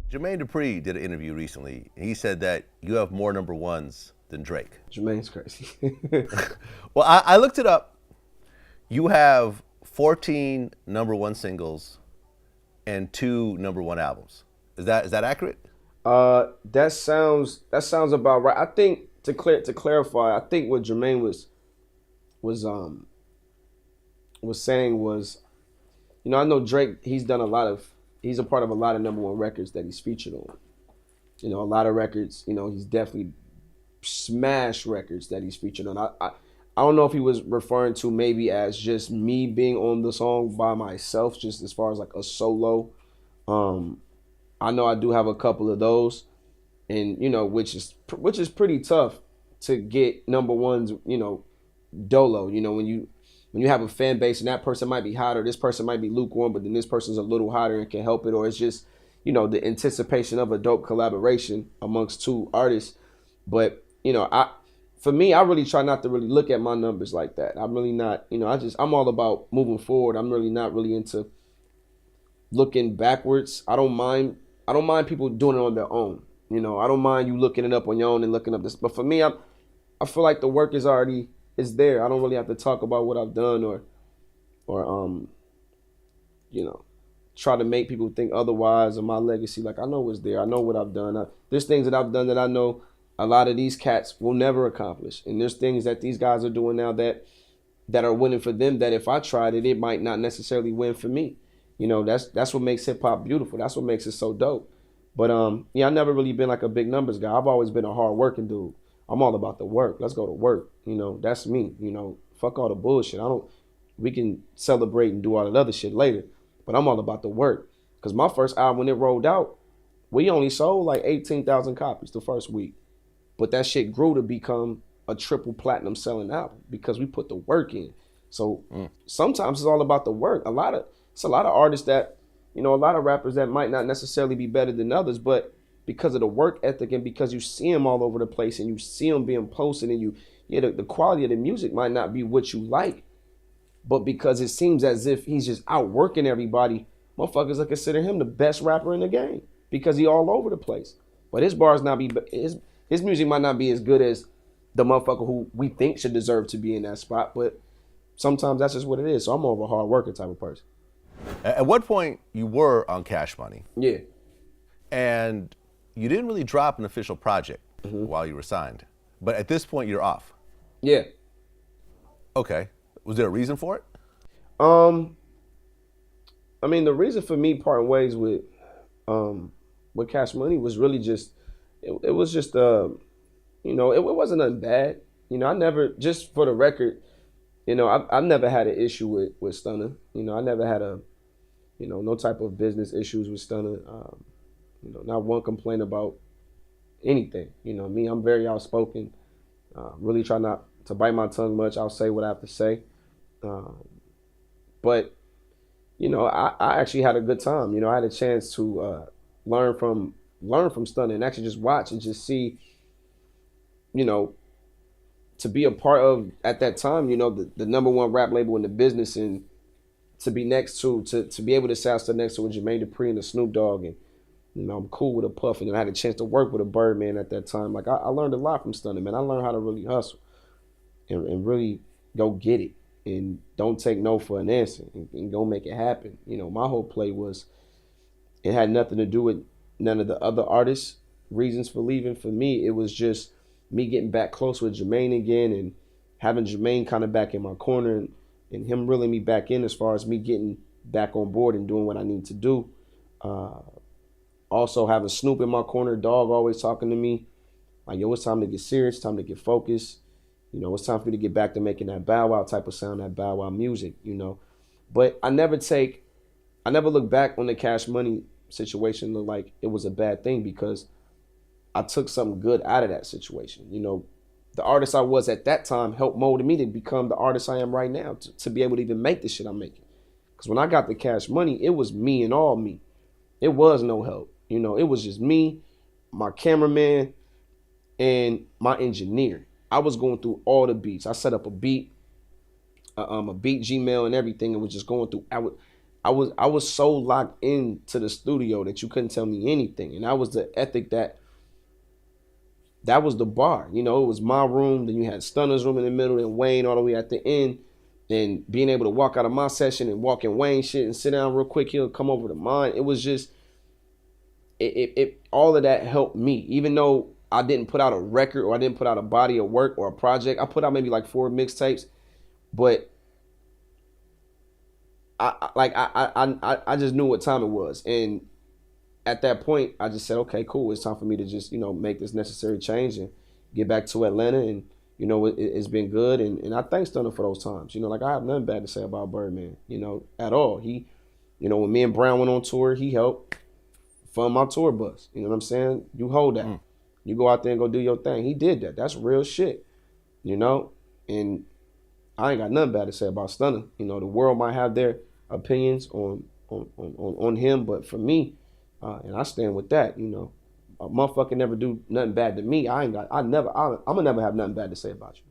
Jermaine Dupri did an interview recently, and he said that you have more number ones than Drake. Jermaine's crazy. Well, I looked it up. You have 14 number one singles and two number one albums. Is that accurate? That sounds about right. I think to clarify, I think what Jermaine was was saying was, I know Drake. He's a part of a lot of number one records that he's featured on. A lot of records. He's definitely smash records that he's featured on. I don't know if he was referring to maybe as just me being on the song by myself, just as far as like a solo. I know I do have a couple of those, and which is pretty tough to get number ones. Dolo. When you have a fan base and that person might be hotter, this person might be lukewarm, but then this person's a little hotter and can help it, or it's just the anticipation of a dope collaboration amongst two artists. But for me, I really try not to really look at my numbers like that. I'm really not. I'm all about moving forward. I'm really not really into looking backwards. I don't mind people doing it on their own. I don't mind you looking it up on your own and looking up this. But for me, I feel like the work is there. I don't really have to talk about what I've done or try to make people think otherwise of my legacy. Like, I know what's there. I know what I've done. There's things that I've done that I know a lot of these cats will never accomplish. And there's things that these guys are doing now that are winning for them that if I tried it, it might not necessarily win for me. That's what makes hip hop beautiful. That's what makes it so dope. But I've never really been like a big numbers guy. I've always been a hard working dude. I'm all about the work. Let's go to work. That's me. Fuck all the bullshit. We can celebrate and do all that other shit later. But I'm all about the work. Because my first album, when it rolled out, we only sold like 18,000 copies the first week. But that shit grew to become a triple platinum selling album because we put the work in. So sometimes it's all about the work. It's a lot of artists that, a lot of rappers that might not necessarily be better than others, but because of the work ethic and because you see them all over the place and you see them being posted and the quality of the music might not be what you like, but because it seems as if he's just outworking everybody, motherfuckers will consider him the best rapper in the game because he all over the place. But his his music might not be as good as the motherfucker who we think should deserve to be in that spot, but sometimes that's just what it is. So I'm more of a hard worker type of person. At what point you were on Cash Money, Yeah. and you didn't really drop an official project while you were signed, but at this point you're off. Yeah. Okay. Was there a reason for it? The reason for me parting ways with Cash Money was really just it was just it wasn't nothing bad. I never, just for the record, I've never had an issue with Stunner. I never had no type of business issues with Stunner. Not one complaint about anything. Me, I'm very outspoken. Really try not to bite my tongue much. I'll say what I have to say. But I actually had a good time. I had a chance to learn from Stunner and actually just watch and just see, to be a part of, at that time, the number one rap label in the business, and to be next to be able to sound next to a Jermaine Dupri and a Snoop Dogg, and I'm cool with a Puff, and I had a chance to work with a Birdman at that time. Like, I learned a lot from Stunner, man. I learned how to really hustle and really go get it and don't take no for an answer and go make it happen. My whole play was, it had nothing to do with none of the other artists' reasons for leaving. For me, it was just me getting back close with Jermaine again and having Jermaine kind of back in my corner and him reeling me back in as far as me getting back on board and doing what I need to do. Also having Snoop in my corner, Dog always talking to me, like, yo, it's time to get serious, time to get focused. It's time for you to get back to making that Bow Wow type of sound, that Bow Wow music, But I never look back on the Cash Money situation like it was a bad thing, because I took something good out of that situation. The artist I was at that time helped mold me to become the artist I am right now, to be able to even make the shit I'm making. Because when I got the Cash Money, it was me and all me. It was no help. It was just me, my cameraman, and my engineer. I was going through all the beats. I set up a beat Gmail and everything, and was just going through. I was so locked into the studio that you couldn't tell me anything, and that was the ethic that was the bar. You know, it was my room. Then you had Stunner's room in the middle, and Wayne all the way at the end. And being able to walk out of my session and walk in Wayne shit and sit down real quick, he'll come over to mine. It was just it all of that helped me. Even though I didn't put out a record or I didn't put out a body of work or a project, I put out maybe like 4 mixtapes, but I just knew what time it was, and at that point, I just said, okay, cool. It's time for me to just, make this necessary change and get back to Atlanta. And, it's been good. And I thank Stunner for those times. Like I have nothing bad to say about Birdman, at all. He, when me and Brown went on tour, he helped fund my tour bus. You know what I'm saying? You hold that. You go out there and go do your thing. He did that. That's real shit, and I ain't got nothing bad to say about Stunner. The world might have their opinions on him, but for me, and I stand with that. A motherfucker never do nothing bad to me. I'm gonna never have nothing bad to say about you.